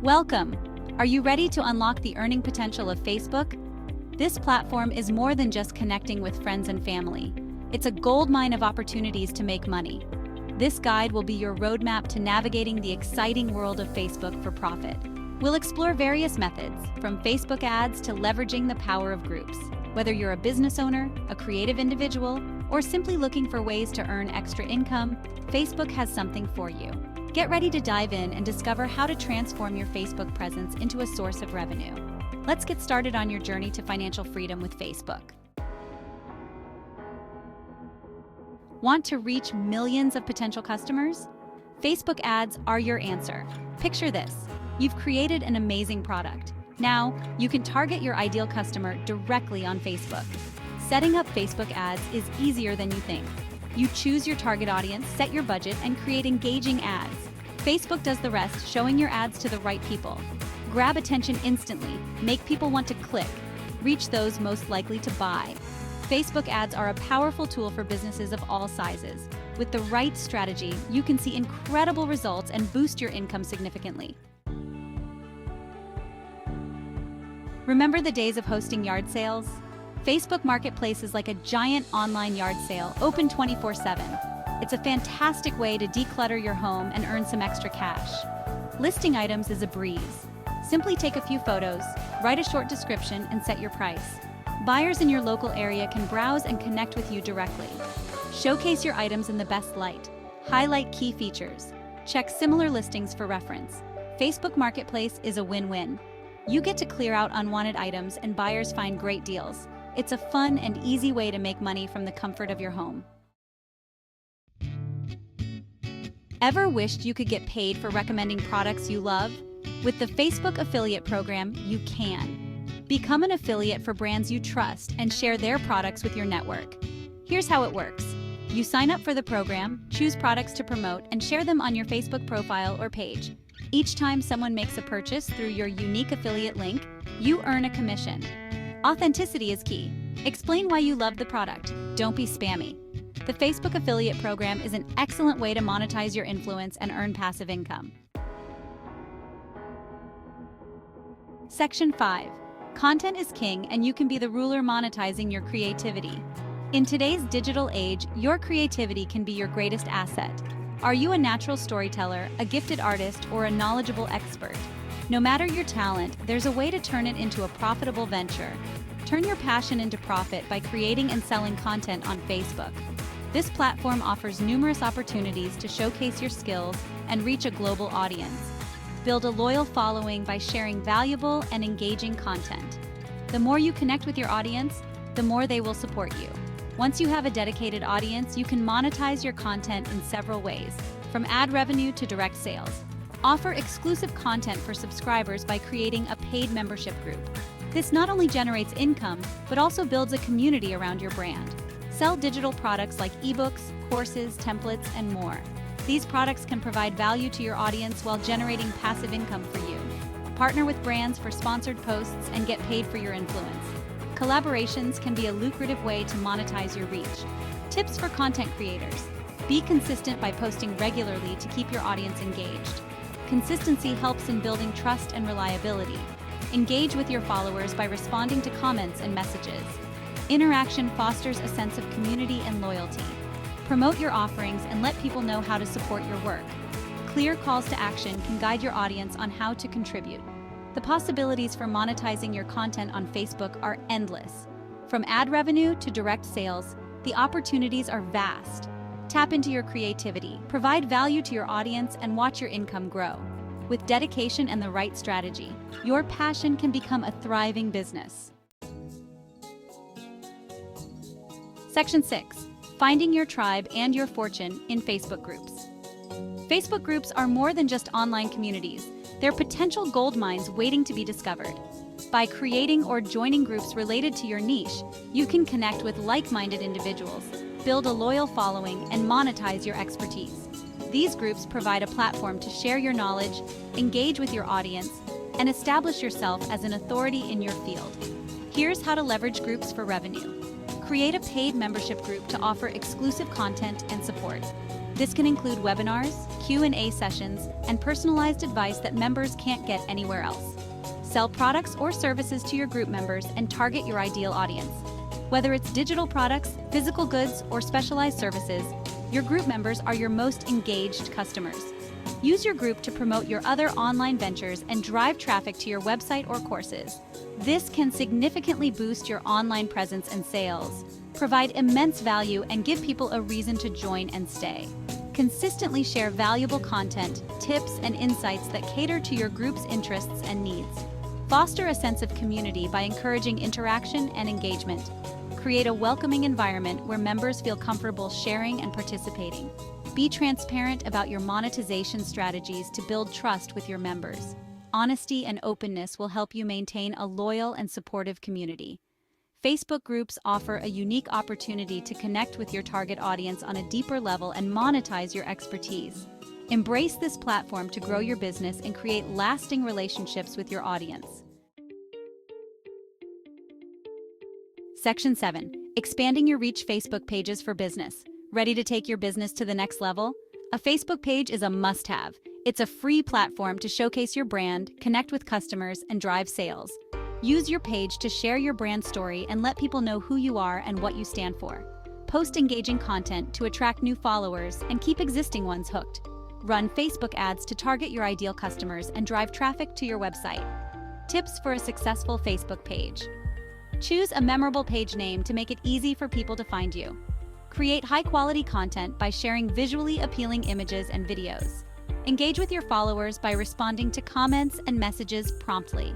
Welcome! Are you ready to unlock the earning potential of Facebook? This platform is more than just connecting with friends and family. It's a goldmine of opportunities to make money. This guide will be your roadmap to navigating the exciting world of Facebook for profit. We'll explore various methods, from Facebook ads to leveraging the power of groups. Whether you're a business owner, a creative individual, or simply looking for ways to earn extra income, Facebook has something for you. Get ready to dive in and discover how to transform your Facebook presence into a source of revenue. Let's get started on your journey to financial freedom with Facebook. Want to reach millions of potential customers? Facebook ads are your answer. Picture this. You've created an amazing product. Now, you can target your ideal customer directly on Facebook. Setting up Facebook ads is easier than you think. You choose your target audience, set your budget, and create engaging ads. Facebook does the rest, showing your ads to the right people. Grab attention instantly, make people want to click, reach those most likely to buy. Facebook ads are a powerful tool for businesses of all sizes. With the right strategy, you can see incredible results and boost your income significantly. Remember the days of hosting yard sales? Facebook Marketplace is like a giant online yard sale, open 24/7. It's a fantastic way to declutter your home and earn some extra cash. Listing items is a breeze. Simply take a few photos, write a short description, and set your price. Buyers in your local area can browse and connect with you directly. Showcase your items in the best light. Highlight key features. Check similar listings for reference. Facebook Marketplace is a win-win. You get to clear out unwanted items and buyers find great deals. It's a fun and easy way to make money from the comfort of your home. Ever wished you could get paid for recommending products you love? With the Facebook affiliate program, you can. Become an affiliate for brands you trust and share their products with your network. Here's how it works. You sign up for the program, choose products to promote, and share them on your Facebook profile or page. Each time someone makes a purchase through your unique affiliate link, you earn a commission. Authenticity is key. Explain why you love the product. Don't be spammy. The Facebook affiliate program is an excellent way to monetize your influence and earn passive income. Section 5. Content is king, and you can be the ruler monetizing your creativity. In today's digital age, your creativity can be your greatest asset. Are you a natural storyteller, a gifted artist, or a knowledgeable expert? No matter your talent, there's a way to turn it into a profitable venture. Turn your passion into profit by creating and selling content on Facebook. This platform offers numerous opportunities to showcase your skills and reach a global audience. Build a loyal following by sharing valuable and engaging content. The more you connect with your audience, the more they will support you. Once you have a dedicated audience, you can monetize your content in several ways, from ad revenue to direct sales. Offer exclusive content for subscribers by creating a paid membership group. This not only generates income, but also builds a community around your brand. Sell digital products like ebooks, courses, templates, and more. These products can provide value to your audience while generating passive income for you. Partner with brands for sponsored posts and get paid for your influence. Collaborations can be a lucrative way to monetize your reach. Tips for content creators. Be consistent by posting regularly to keep your audience engaged. Consistency helps in building trust and reliability. Engage with your followers by responding to comments and messages. Interaction fosters a sense of community and loyalty. Promote your offerings and let people know how to support your work. Clear calls to action can guide your audience on how to contribute. The possibilities for monetizing your content on Facebook are endless. From ad revenue to direct sales, the opportunities are vast. Tap into your creativity, provide value to your audience, and watch your income grow. With dedication and the right strategy, your passion can become a thriving business. Section 6. Finding your tribe and your fortune in Facebook groups. Facebook groups are more than just online communities. They're potential gold mines waiting to be discovered. By creating or joining groups related to your niche, you can connect with like-minded individuals, build a loyal following, and monetize your expertise. These groups provide a platform to share your knowledge, engage with your audience, and establish yourself as an authority in your field. Here's how to leverage groups for revenue. Create a paid membership group to offer exclusive content and support. This can include webinars, Q&A sessions, and personalized advice that members can't get anywhere else. Sell products or services to your group members and target your ideal audience. Whether it's digital products, physical goods, or specialized services, your group members are your most engaged customers. Use your group to promote your other online ventures and drive traffic to your website or courses. This can significantly boost your online presence and sales, provide immense value, and give people a reason to join and stay. Consistently share valuable content, tips, and insights that cater to your group's interests and needs. Foster a sense of community by encouraging interaction and engagement. Create a welcoming environment where members feel comfortable sharing and participating. Be transparent about your monetization strategies to build trust with your members. Honesty and openness will help you maintain a loyal and supportive community. Facebook groups offer a unique opportunity to connect with your target audience on a deeper level and monetize your expertise. Embrace this platform to grow your business and create lasting relationships with your audience. Section 7. Expanding your reach. Facebook pages for business. Ready to take your business to the next level? A Facebook page is a must-have. It's a free platform to showcase your brand, connect with customers, and drive sales. Use your page to share your brand story and let people know who you are and what you stand for. Post engaging content to attract new followers and keep existing ones hooked. Run Facebook ads to target your ideal customers and drive traffic to your website. Tips for a successful Facebook page. Choose a memorable page name to make it easy for people to find you. Create high-quality content by sharing visually appealing images and videos. Engage with your followers by responding to comments and messages promptly.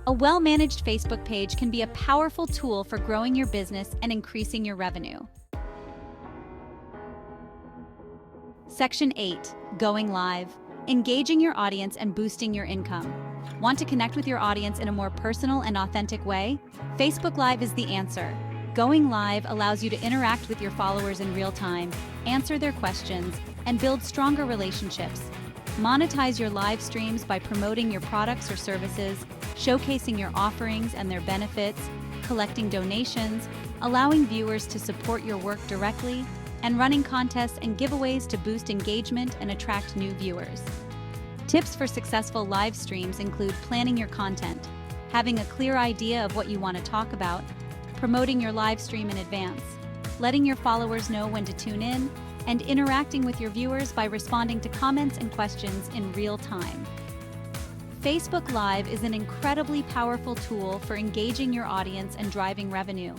A well-managed Facebook page can be a powerful tool for growing your business and increasing your revenue. Section 8. Going live. Engaging your audience and boosting your income. Want to connect with your audience in a more personal and authentic way? Facebook Live is the answer. Going live allows you to interact with your followers in real time, answer their questions, and build stronger relationships. Monetize your live streams by promoting your products or services, showcasing your offerings and their benefits, collecting donations, allowing viewers to support your work directly, and running contests and giveaways to boost engagement and attract new viewers. Tips for successful live streams include planning your content, having a clear idea of what you want to talk about, promoting your live stream in advance, letting your followers know when to tune in, and interacting with your viewers by responding to comments and questions in real time. Facebook Live is an incredibly powerful tool for engaging your audience and driving revenue.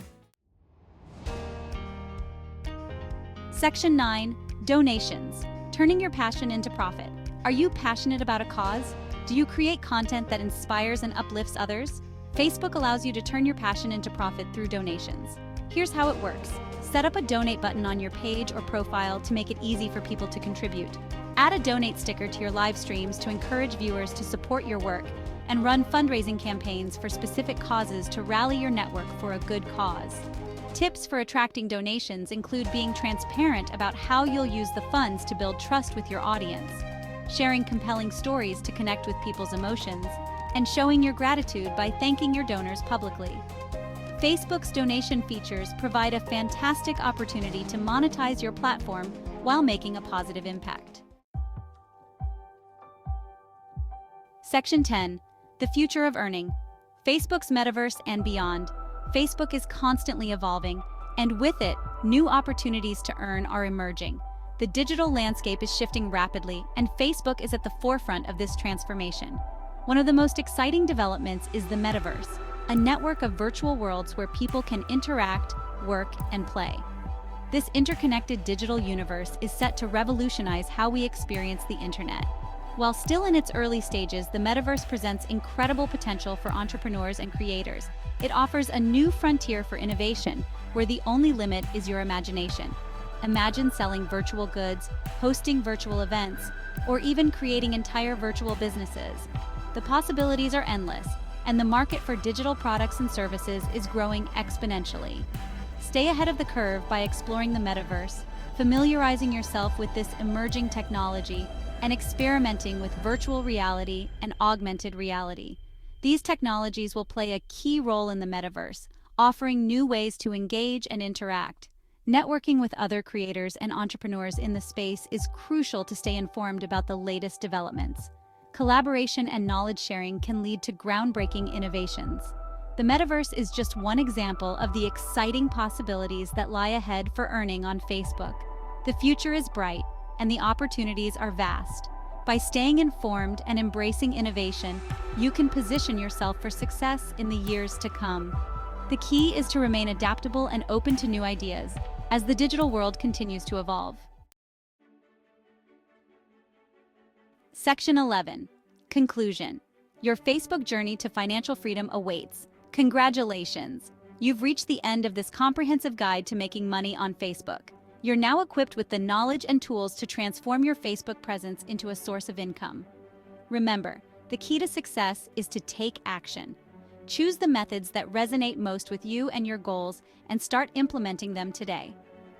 Section 9. Donations. Turning your passion into profit. Are you passionate about a cause? Do you create content that inspires and uplifts others? Facebook allows you to turn your passion into profit through donations. Here's how it works. Set up a donate button on your page or profile to make it easy for people to contribute. Add a donate sticker to your live streams to encourage viewers to support your work, and run fundraising campaigns for specific causes to rally your network for a good cause. Tips for attracting donations include being transparent about how you'll use the funds to build trust with your audience, sharing compelling stories to connect with people's emotions, and showing your gratitude by thanking your donors publicly. Facebook's donation features provide a fantastic opportunity to monetize your platform while making a positive impact. Section 10. The future of earning. Facebook's Metaverse and beyond. Facebook is constantly evolving, and with it, new opportunities to earn are emerging. The digital landscape is shifting rapidly, and Facebook is at the forefront of this transformation. One of the most exciting developments is the Metaverse, a network of virtual worlds where people can interact, work, and play. This interconnected digital universe is set to revolutionize how we experience the internet. While still in its early stages, the Metaverse presents incredible potential for entrepreneurs and creators. It offers a new frontier for innovation, where the only limit is your imagination. Imagine selling virtual goods, hosting virtual events, or even creating entire virtual businesses. The possibilities are endless, and the market for digital products and services is growing exponentially. Stay ahead of the curve by exploring the Metaverse, familiarizing yourself with this emerging technology, and experimenting with virtual reality and augmented reality. These technologies will play a key role in the Metaverse, offering new ways to engage and interact. Networking with other creators and entrepreneurs in the space is crucial to stay informed about the latest developments. Collaboration and knowledge sharing can lead to groundbreaking innovations. The metaverse is just one example of the exciting possibilities that lie ahead for earning on Facebook. The future is bright, and the opportunities are vast. By staying informed and embracing innovation, you can position yourself for success in the years to come. The key is to remain adaptable and open to new ideas as the digital world continues to evolve. Section 11. Conclusion. Your Facebook journey to financial freedom awaits. Congratulations! You've reached the end of this comprehensive guide to making money on Facebook. You're now equipped with the knowledge and tools to transform your Facebook presence into a source of income. Remember, the key to success is to take action. Choose the methods that resonate most with you and your goals and start implementing them today.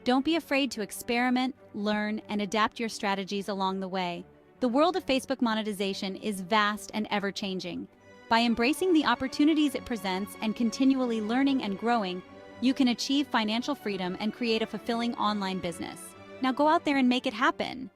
Don't be afraid to experiment, learn, and adapt your strategies along the way. The world of Facebook monetization is vast and ever-changing. By embracing the opportunities it presents and continually learning and growing, you can achieve financial freedom and create a fulfilling online business. Now go out there and make it happen.